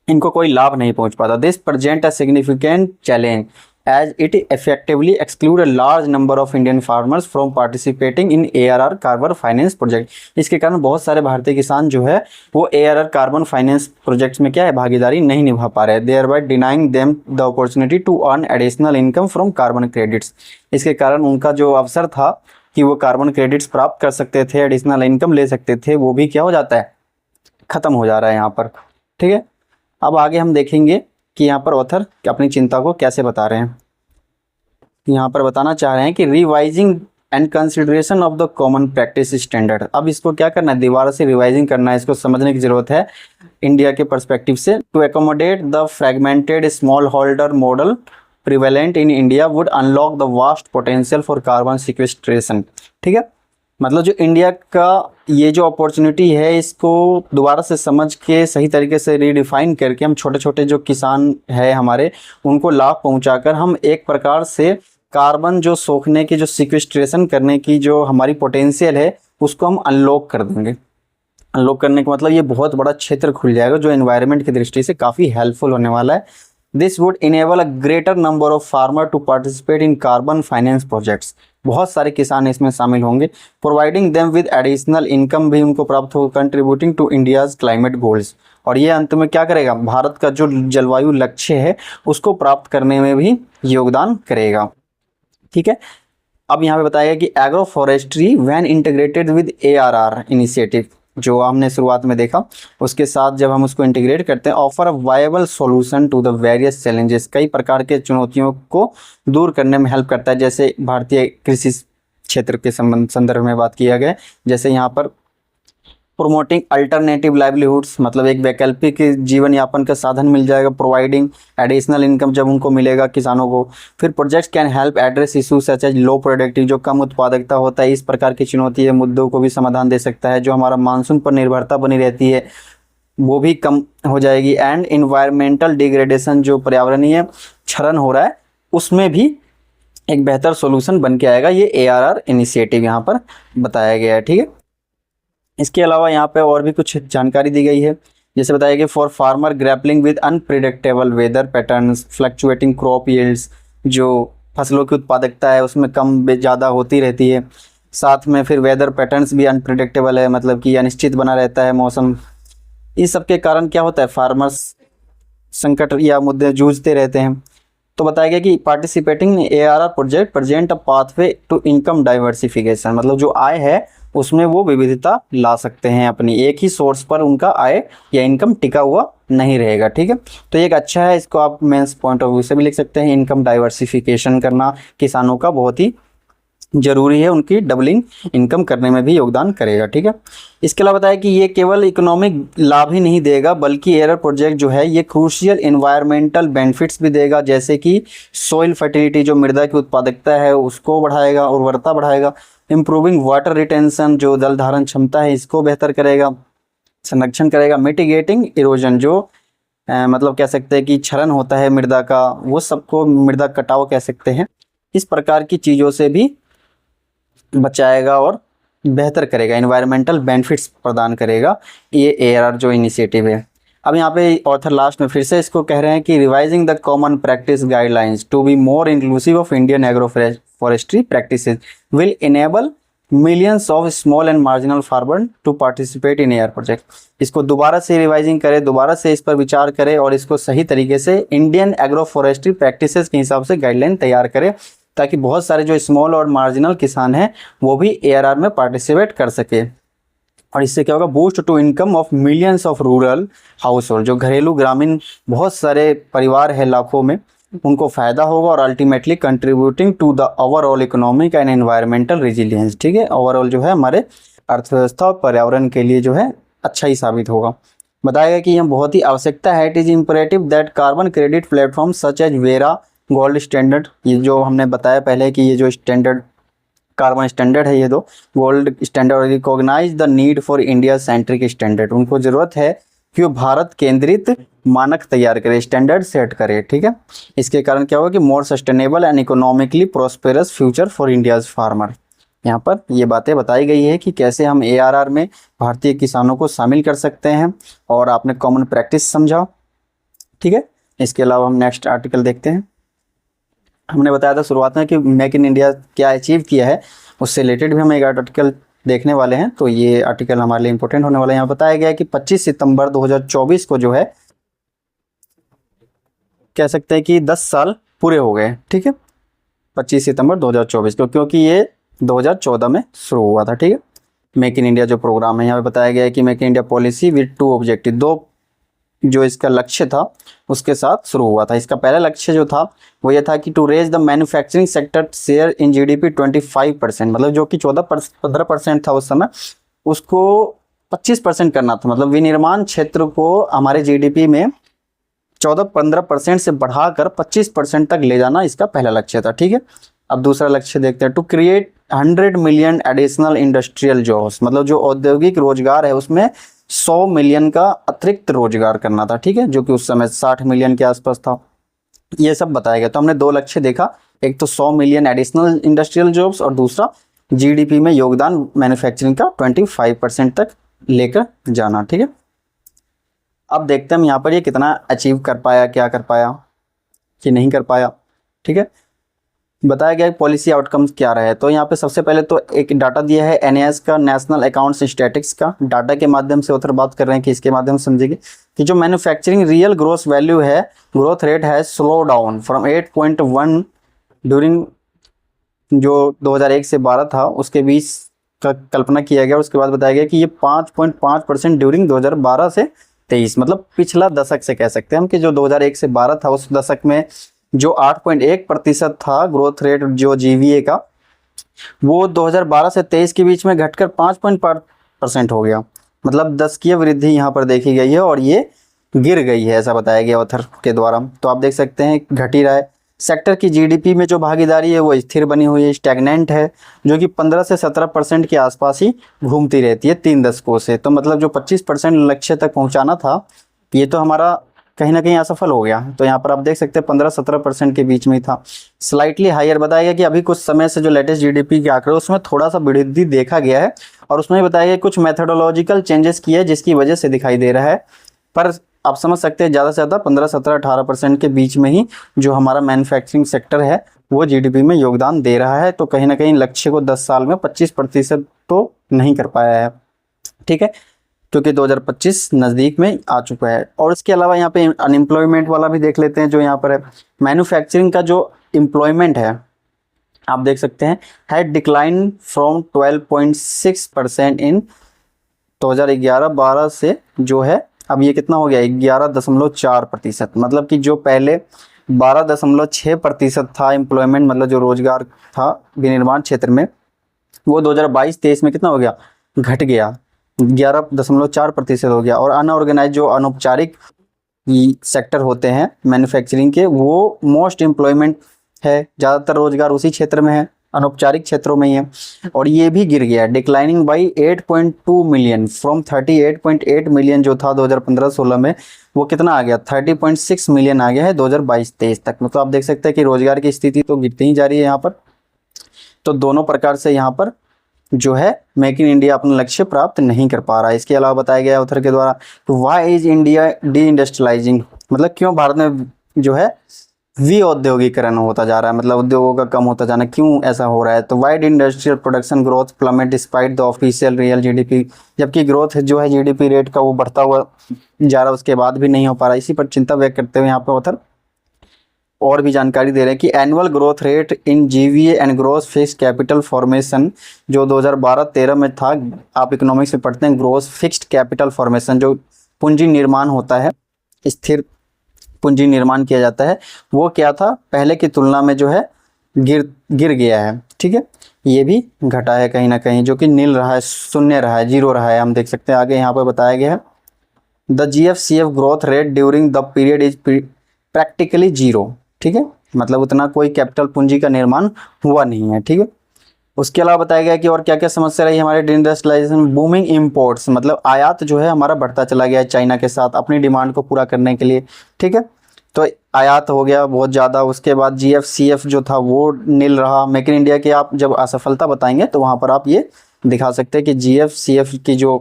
इनको कोई लाभ नहीं पहुंच पाता। This present a significant challenge as it effectively exclude a large number of Indian farmers from participating in ARR carbon finance project. इसके कारण बहुत सारे भारतीय किसान जो है वो ARR कार्बन फाइनेंस प्रोजेक्ट्स में क्या है भागीदारी नहीं निभा पा रहे, thereby denying them the opportunity to earn additional income from carbon credits। इसके कारण उनका जो अवसर था कि वो कार्बन क्रेडिट्स प्राप्त कर सकते थे, एडिशनल इनकम ले सकते थे, वो भी क्या हो जाता है, खत्म हो जा रहा है यहाँ पर, ठीक है। अब आगे हम देखेंगे कि यहाँ पर ऑथर अपनी चिंता को कैसे बता रहे हैं। यहाँ पर बताना चाह रहे हैं कि revising and consideration of the common practice standard. अब इसको क्या करना है, दोबारा से रिवाइजिंग करना है, इसको समझने की जरूरत है इंडिया के पर्सपेक्टिव से। To accommodate the fragmented small holder model prevalent in India would unlock the vast potential for carbon sequestration, ठीक है, मतलब जो इंडिया का ये जो अपॉर्चुनिटी है इसको दोबारा से समझ के सही तरीके से रीडिफाइन करके हम छोटे छोटे जो किसान है हमारे उनको लाभ पहुंचाकर हम एक प्रकार से कार्बन जो सोखने की, जो सिक्वेस्ट्रेशन करने की जो हमारी पोटेंशियल है उसको हम अनलॉक कर देंगे। अनलॉक करने का मतलब ये बहुत बड़ा क्षेत्र खुल जाएगा जो एनवायरनमेंट की दृष्टि से काफ़ी हेल्पफुल होने वाला है। This would enable a greater number of farmer to participate in carbon finance projects. बहुत सारे किसान इसमें शामिल होंगे, providing them with additional income भी उनको प्राप्त होगा, contributing to India's climate goals. और ये अंत में क्या करेगा, भारत का जो जलवायु लक्ष्य है उसको प्राप्त करने में भी योगदान करेगा, ठीक है। अब यहाँ पे बताया कि agro forestry when integrated with ARR initiative, जो हमने शुरुआत में देखा, उसके साथ जब हम उसको इंटीग्रेट करते हैं, offer a viable solution to the various challenges, कई प्रकार के चुनौतियों को दूर करने में हेल्प करता है। जैसे भारतीय कृषि क्षेत्र के संदर्भ में बात किया गया, जैसे यहाँ पर प्रोमोटिंग अल्टरनेटिव लाइवलीहुड्स, मतलब एक वैकल्पिक जीवन यापन का साधन मिल जाएगा, प्रोवाइडिंग एडिशनल इनकम जब उनको मिलेगा किसानों को। फिर projects can help address issues such as low productive, जो कम उत्पादकता होता है, इस प्रकार की चुनौती है मुद्दों को भी समाधान दे सकता है। जो हमारा मानसून पर निर्भरता बनी रहती है वो भी कम हो जाएगी। एंड इन्वायरमेंटल डिग्रेडेशन, जो पर्यावरणीय क्षरण हो रहा है उसमें भी एक बेहतर सोल्यूशन बन के आएगा। ये ARR इनिशिएटिव यहाँ पर बताया गया है, ठीक है। इसके अलावा यहाँ पे और भी कुछ जानकारी दी गई है, जैसे बताया गया for farmer grappling with unpredictable weather patterns, fluctuating crop yields, जो फसलों की उत्पादकता है उसमें कम ज़्यादा होती रहती है, साथ में फिर वेदर पैटर्न्स भी अनप्रिडिक्टेबल है, मतलब कि अनिश्चित बना रहता है मौसम। इस सब के कारण क्या होता है, फार्मर्स संकट या मुद्दे जूझते रहते हैं। तो बताया गया कि participating ARR project present a pathway to income diversification, मतलब जो आय है उसमें वो विविधता ला सकते हैं, अपनी एक ही सोर्स पर उनका आय या इनकम टिका हुआ नहीं रहेगा, ठीक है। तो एक अच्छा है, इसको आप मेंस पॉइंट ऑफ व्यू से भी लिख सकते हैं। इनकम डाइवर्सिफिकेशन करना किसानों का बहुत ही जरूरी है, उनकी डबलिंग इनकम करने में भी योगदान करेगा, ठीक है। इसके अलावा बताया कि ये केवल इकोनॉमिक लाभ ही नहीं देगा, बल्कि ARR प्रोजेक्ट जो है ये क्रूशियल इन्वायरमेंटल बेनिफिट्स भी देगा, जैसे कि सॉइल फर्टिलिटी, जो मृदा की उत्पादकता है उसको बढ़ाएगा, उर्वरता बढ़ाएगा। इम्प्रूविंग वाटर रिटेंशन, जो जल धारण क्षमता है इसको बेहतर करेगा, संरक्षण करेगा। मिटिगेटिंग इरोजन, जो मतलब कह सकते हैं कि क्षरण होता है मृदा का, वो सबको मृदा कटाव कह सकते हैं। इस प्रकार की चीज़ों से भी बचाएगा और बेहतर करेगा, एनवायरमेंटल बेनिफिट्स प्रदान करेगा ये ARR जो इनिशिएटिव है। अब यहाँ पे ऑथर लास्ट में फिर से इसको कह रहे हैं कि revising the common practice guidelines to be more inclusive of Indian agro forestry practices will enable millions of small and marginal farmer to participate in ARR project. इसको दोबारा से रिवाइजिंग करें, दोबारा से इस पर विचार करें और इसको सही तरीके से इंडियन एग्रो फॉरेस्ट्री प्रैक्टिसेस के हिसाब से गाइडलाइन तैयार करें, ताकि बहुत सारे जो स्मॉल और मार्जिनल किसान हैं वो भी ARR में पार्टिसिपेट कर सके। और इससे क्या होगा, boost to income of millions of rural household, जो घरेलू ग्रामीण बहुत सारे परिवार है लाखों में, उनको फायदा होगा और ultimately contributing to the overall economic and environmental resilience, ठीक है। ओवरऑल जो है हमारे अर्थव्यवस्था और पर्यावरण के लिए जो है अच्छा ही साबित होगा। बताया गया कि यह बहुत ही आवश्यकता है, it is imperative that carbon credit platform such as Verra, gold standard, ये जो हमने बताया पहले कि ये जो स्टैंडर्ड कार्बन स्टैंडर्ड है, ये दो gold standard recognise the need for India centric standard, उनको जरूरत है कि वो भारत केंद्रित मानक तैयार करे, स्टैंडर्ड सेट करे, ठीक है। इसके कारण क्या होगा कि more sustainable and economically prosperous future for India's farmer. यहाँ पर ये बातें बताई गई है कि कैसे हम ARR में भारतीय किसानों को शामिल कर सकते हैं, और आपने कॉमन प्रैक्टिस समझा, ठीक है। इसके अलावा हम नेक्स्ट आर्टिकल देखते हैं। हमने बताया था शुरुआत में कि मेक इन इंडिया क्या अचीव किया है, उससे रिलेटेड भी हम एक आर्टिकल देखने वाले हैं, तो ये आर्टिकल हमारे लिए इंपॉर्टेंट होने वाला है। यहाँ बताया गया है कि 25 सितंबर 2024 को जो है कह सकते हैं कि 10 साल पूरे हो गए, ठीक है, 25 सितंबर 2024 को, क्योंकि ये 2014 में शुरू हुआ था, ठीक है। मेक इन इंडिया जो प्रोग्राम है, यहाँ पे बताया गया है कि make in India policy with 2 objective, 2 जो इसका लक्ष्य था उसके साथ शुरू हुआ था। इसका पहला लक्ष्य जो था वो ये था कि to raise the manufacturing sector share in GDP 25%, मतलब जो कि 15% था उस समय, उसको 25% करना था, मतलब विनिर्माण क्षेत्र को हमारे GDP में 14-15% से बढ़ाकर 25% तक ले जाना इसका पहला लक्ष्य था, ठीक है। अब दूसरा लक्ष्य देखते हैं, to create 100 million additional industrial jobs, मतलब जो औद्योगिक रोजगार है उसमें 100 मिलियन का अतिरिक्त रोजगार करना था, ठीक है, जो कि उस समय 60 मिलियन के आसपास था। ये सब बताया गया। तो हमने 2 लक्ष्य देखा, एक तो 100 मिलियन एडिशनल इंडस्ट्रियल जॉब्स, और दूसरा GDP में योगदान मैन्युफैक्चरिंग का 25% तक लेकर जाना, ठीक है। अब देखते हैं हम यहाँ पर ये कितना अचीव कर पाया, क्या कर पाया कि नहीं कर पाया, ठीक है। बताया गया पॉलिसी आउटकम्स क्या रहे, तो यहाँ पे सबसे पहले तो एक डाटा दिया है NAS का, नेशनल अकाउंट्स स्टैटिक्स का। डाटा के माध्यम से ऑथर बात कर रहे हैं कि इसके माध्यम से समझेंगे कि जो मैन्युफैक्चरिंग रियल ग्रोथ वैल्यू है, ग्रोथ रेट है स्लो डाउन फ्रॉम 8.1 ड्यूरिंग जो 2001 से 12 था उसके बीच कल्पना किया गया। उसके बाद बताया गया कि ये 5.5% ड्यूरिंग 2012 से 23, मतलब पिछला दशक से कह सकते हैं हम कि जो 2001 से 12 था, उस दशक में जो 8.1% था ग्रोथ रेट जो जीवीए का, वो 2012 से 23 के बीच में घटकर 5% हो गया। मतलब 10 की वृद्धि यहाँ पर देखी गई है और ये गिर गई है, ऐसा बताया गया ऑथर के द्वारा। तो आप देख सकते हैं घट ही रहा है। सेक्टर की जीडीपी में जो भागीदारी है वो स्थिर बनी हुई है, स्टैग्नेंट है, जो कि 15 से 17% के आसपास ही घूमती रहती है 3 दशकों से। तो मतलब जो 25% लक्ष्य तक पहुंचाना था, ये तो हमारा कहीं ना कहीं असफल हो गया। तो यहाँ पर आप देख सकते हैं 15-17% के बीच में ही था। स्लाइटली हायर बताया गया कि अभी कुछ समय से जो लेटेस्ट जीडीपी के आंकड़े उसमें थोड़ा सा वृद्धि देखा गया है, और उसमें बताया गया कुछ मेथोडोलॉजिकल चेंजेस किए जिसकी वजह से दिखाई दे रहा है। पर आप समझ सकते हैं ज़्यादा से ज़्यादा 15-17-18% के बीच में ही जो हमारा मैन्युफैक्चरिंग सेक्टर है वो जीडीपी में योगदान दे रहा है। तो कहीं ना कहीं लक्ष्य को 10 साल में 25% तो नहीं कर पाया है, ठीक है, क्योंकि 2025 नज़दीक में आ चुका है। और इसके अलावा यहाँ पे अनएम्प्लॉयमेंट वाला भी देख लेते हैं जो यहाँ पर है। मैन्युफैक्चरिंग का जो एम्प्लॉयमेंट है आप देख सकते हैं हैड डिक्लाइन फ्रॉम 12.6% इन 2011-12 से जो है अब ये कितना हो गया 11.4%। मतलब कि जो पहले 12.6% था एम्प्लॉयमेंट, मतलब जो रोजगार था विनिर्माण क्षेत्र में, वो 2022-23 में कितना हो गया, घट गया, 11.4% हो गया। और अनऑर्गेनाइज जो अनौपचारिक सेक्टर होते हैं मैन्युफैक्चरिंग के, वो मोस्ट एम्प्लॉयमेंट है, ज़्यादातर रोजगार उसी क्षेत्र में है, अनौपचारिक क्षेत्रों में ही है, और ये भी गिर गया, declining by 8.2 million from 38.8 million जो था 2015-16 में, वो कितना आ गया 30.6 मिलियन आ गया है 2022-23 तक। मतलब आप देख सकते हैं कि रोजगार की स्थिति तो गिरती ही जा रही है यहाँ पर। तो दोनों प्रकार से यहाँ पर जो है मेक इन इंडिया अपना लक्ष्य प्राप्त नहीं कर पा रहा है। इसके अलावा बताया गया ऑथर के द्वारा व्हाई इज इंडिया डी इंडस्ट्रियलाइजिंग, मतलब क्यों भारत में जो है औद्योगिकरण होता जा रहा है, मतलब उद्योगों का कम होता जाना, क्यों ऐसा हो रहा है। तो wide industrial production growth plummet despite the official real GDP, जबकि ग्रोथ जो है जीडीपी रेट का वो बढ़ता हुआ जा रहा है, उसके बाद भी नहीं हो पा रहा। इसी पर चिंता व्यक्त करते हुए यहाँ पे ऑथर और भी जानकारी दे रहे हैं कि annual growth rate in GVA and gross fix capital formation जो 2012-13 में था, आप इकोनॉमिक्स में पढ़ते हैं, ग्रोस फिक्स्ड कैपिटल फॉर्मेशन जो पूंजी निर्माण होता है, स्थिर पूंजी निर्माण किया जाता है, वो क्या था पहले की तुलना में जो है गिर गया है, ठीक है, ये भी घटा है कहीं ना कहीं, जो कि नील रहा है, शून्य रहा है, जीरो रहा है। हम देख सकते हैं आगे यहाँ पर बताया गया है the GFCF growth rate during the period is practically zero, ठीक है, मतलब उतना कोई कैपिटल पूंजी का निर्माण हुआ नहीं है, ठीक है। उसके अलावा बताया गया कि और क्या क्या समस्या रही हमारे डिइंडस्ट्रियलाइजेशन, बूमिंग इंपोर्ट्स, मतलब आयात जो है हमारा बढ़ता चला गया है चाइना के साथ अपनी डिमांड को पूरा करने के लिए, ठीक है, तो आयात हो गया बहुत ज़्यादा। उसके बाद GFCF जो था वो नील रहा। मेक इन इंडिया की आप जब असफलता बताएंगे तो वहाँ पर आप ये दिखा सकते हैं कि GFCF की जो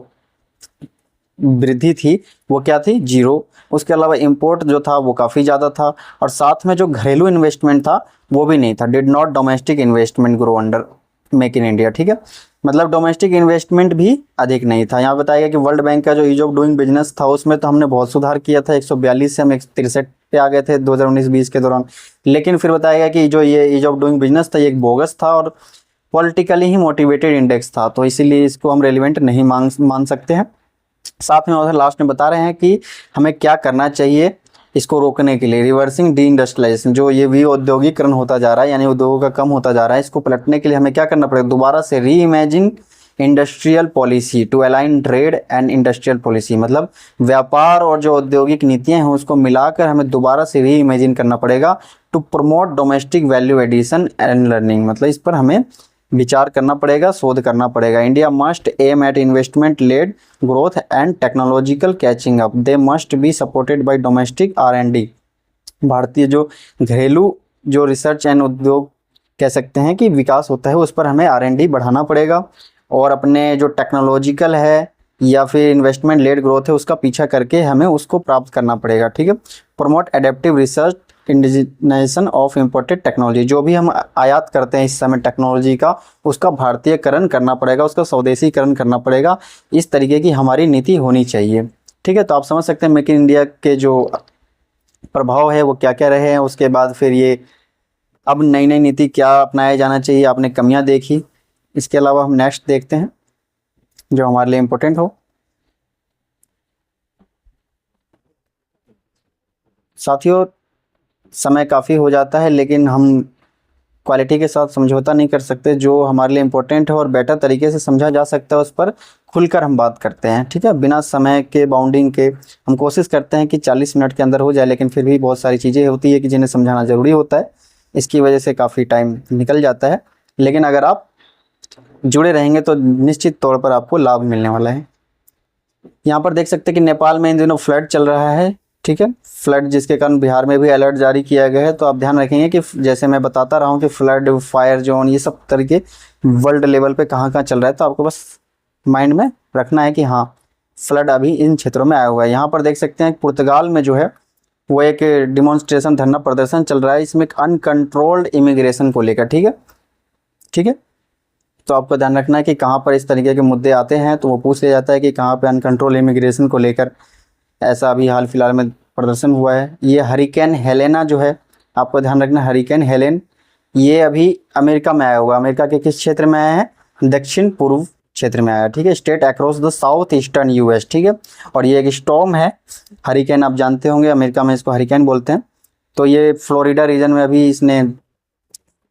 वृद्धि थी वो क्या थी, जीरो। उसके अलावा इंपोर्ट जो था वो काफ़ी ज़्यादा था, और साथ में जो घरेलू इन्वेस्टमेंट था वो भी नहीं था, did not domestic investment grow under make in India, ठीक है, मतलब डोमेस्टिक इन्वेस्टमेंट भी अधिक नहीं था। यहाँ बताया गया कि वर्ल्ड बैंक का जो ईज ऑफ डूइंग बिजनेस था उसमें तो हमने बहुत सुधार किया था, 142 से हम 163 पे आ गए थे 2019-20 के दौरान। लेकिन फिर बताया गया कि जो ये ईज ऑफ डूइंग बिजनेस था ये एक बोगस था और पॉलिटिकली ही मोटिवेटेड इंडेक्स था, तो इसीलिए इसको हम रेलिवेंट नहीं मान सकते हैं। साथ में लास्ट में बता रहे हैं कि हमें क्या करना चाहिए इसको रोकने के लिए, रिवर्सिंग डी इंडस्ट्रियलाइजेशन, जो ये भी औद्योगिकरण होता जा रहा है यानी उद्योगों का कम होता जा रहा है, इसको पलटने के लिए हमें क्या करना पड़ेगा, दोबारा से reimagine industrial policy to align trade and industrial policy, मतलब व्यापार और जो औद्योगिक नीतियां हैं उसको मिलाकर हमें दोबारा से री इमेजिन करना पड़ेगा to promote domestic value addition and learning, मतलब इस पर हमें विचार करना पड़ेगा, शोध करना पड़ेगा। India must aim at investment led growth and technological catching up, they must be supported by domestic R&D, भारतीय जो घरेलू जो रिसर्च एंड उद्योग कह सकते हैं कि विकास होता है उस पर हमें R&D बढ़ाना पड़ेगा, और अपने जो टेक्नोलॉजिकल है या फिर इन्वेस्टमेंट लेड ग्रोथ है उसका पीछा करके हमें उसको प्राप्त करना पड़ेगा, ठीक है। Promote adaptive research indigenisation of imported technology, जो भी हम आयात करते हैं इस समय टेक्नोलॉजी का उसका भारतीयकरण करना पड़ेगा, उसका स्वदेशीकरण करना पड़ेगा, इस तरीके की हमारी नीति होनी चाहिए, ठीक है। तो आप समझ सकते हैं मेक इन इंडिया के जो प्रभाव है वो क्या क्या रहे हैं। उसके बाद फिर ये अब नई नई नीति क्या अपनाया जाना चाहिए, आपने कमियां देखी। इसके अलावा हम नेक्स्ट देखते हैं। जो हमारे लिए इम्पोर्टेंट हो। साथियों, समय काफ़ी हो जाता है, लेकिन हम क्वालिटी के साथ समझौता नहीं कर सकते। जो हमारे लिए इम्पोर्टेंट है और बेटर तरीके से समझा जा सकता है उस पर खुलकर हम बात करते हैं, ठीक है, बिना समय के बाउंडिंग के। हम कोशिश करते हैं कि 40 मिनट के अंदर हो जाए, लेकिन फिर भी बहुत सारी चीज़ें होती है कि जिन्हें समझाना ज़रूरी होता है, इसकी वजह से काफ़ी टाइम निकल जाता है। लेकिन अगर आप जुड़े रहेंगे तो निश्चित तौर पर आपको लाभ मिलने वाला है। यहाँ पर देख सकते हैं कि नेपाल में इन दिनों फ्लड चल रहा है, ठीक है, फ्लड जिसके कारण बिहार में भी अलर्ट जारी किया गया है। तो आप ध्यान रखेंगे कि जैसे मैं बताता रहा हूँ कि फ्लड, फायर जोन, ये सब तरीके वर्ल्ड लेवल पे कहाँ कहाँ चल रहा है, तो आपको बस माइंड में रखना है कि हाँ, फ्लड अभी इन क्षेत्रों में आया हुआ है। यहाँ पर देख सकते हैं पुर्तगाल में जो है वो एक डिमॉन्स्ट्रेशन, धरना प्रदर्शन चल रहा है, इसमें अनकंट्रोल्ड इमिग्रेशन को लेकर, ठीक है, ठीक है। तो आपको ध्यान रखना है कि कहाँ पर इस तरीके के मुद्दे आते हैं तो वो पूछ लिया जाता है कि कहाँ पे अनकंट्रोल इमिग्रेशन को लेकर ऐसा अभी हाल फिलहाल में प्रदर्शन हुआ है। ये हरिकेन हेलेना जो है, आपको ध्यान रखना, हरिकेन हेलेन ये अभी अमेरिका में आया हुआ। अमेरिका के किस क्षेत्र में आया है? दक्षिण पूर्व क्षेत्र में आया, ठीक है, state across the south eastern US, ठीक है। और ये एक स्टॉर्म है, हरिकेन आप जानते होंगे, अमेरिका में इसको हरिकेन बोलते हैं। तो ये फ्लोरिडा रीजन में अभी इसने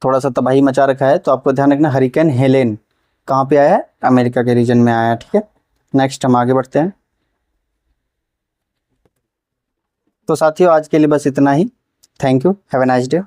थोड़ा सा तबाही मचा रखा है। तो आपको ध्यान रखना, हरिकेन हेलेन कहाँ पे आया है? अमेरिका के रीजन में आया है, ठीक है। नेक्स्ट हम आगे बढ़ते हैं। तो साथियों, आज के लिए बस इतना ही। Thank you, have a nice day.